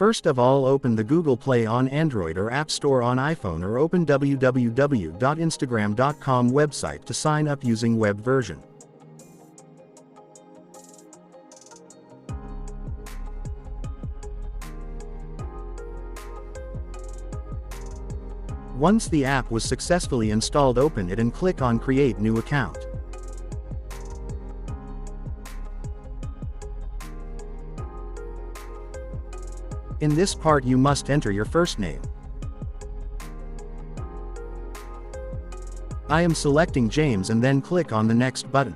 First of all, open the Google Play on Android or App Store on iPhone, or open www.instagram.com website to sign up using web version. Once the app was successfully installed, open it and click on Create New Account. In this part you must enter your first name. I am selecting James and then click on the Next button.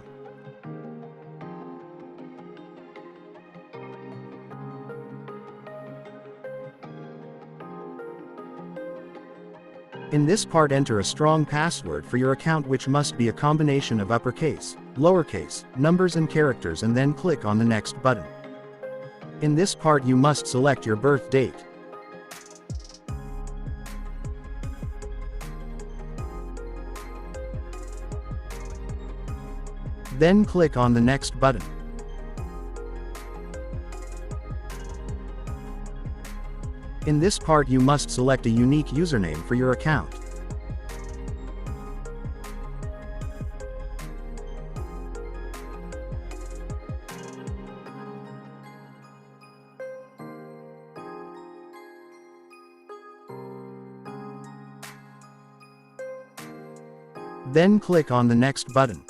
In this part, enter a strong password for your account, which must be a combination of uppercase, lowercase, numbers and characters, and then click on the Next button. In this part you must select your birth date. Then click on the Next button. In this part you must select a unique username for your account. Then click on the Next button.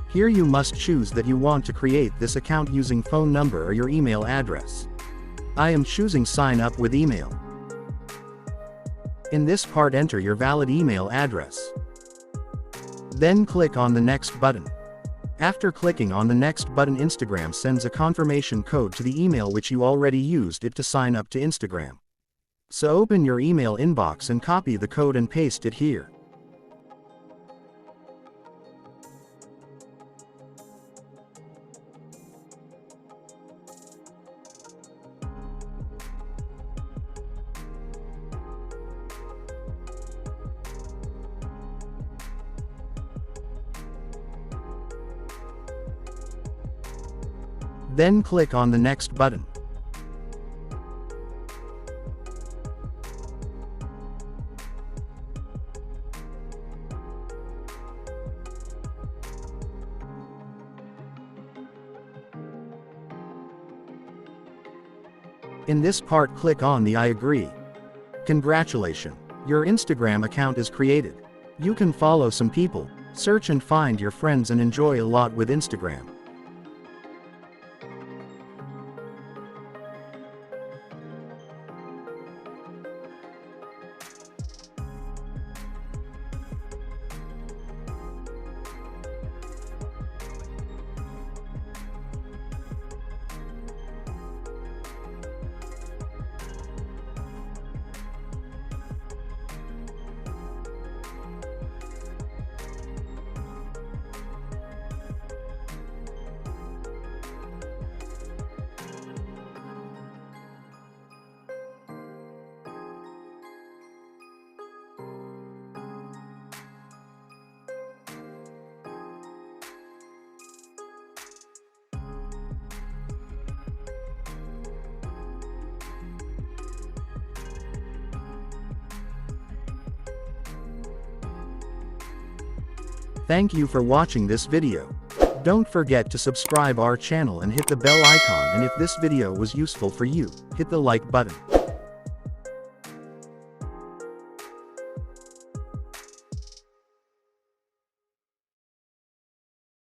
Here you must choose that you want to create this account using phone number or your email address. I am choosing Sign Up with Email. In this part, enter your valid email address. Then click on the Next button. After clicking on the Next button, Instagram sends a confirmation code to the email which you already used it to sign up to Instagram. So open your email inbox and copy the code and paste it here. Then click on the Next button. In this part, click on the I agree. Congratulations! Your Instagram account is created. You can follow some people, search and find your friends, and enjoy a lot with Instagram. Thank you for watching this video. Don't forget to subscribe our channel and hit the bell icon, and if this video was useful for you, hit the like button.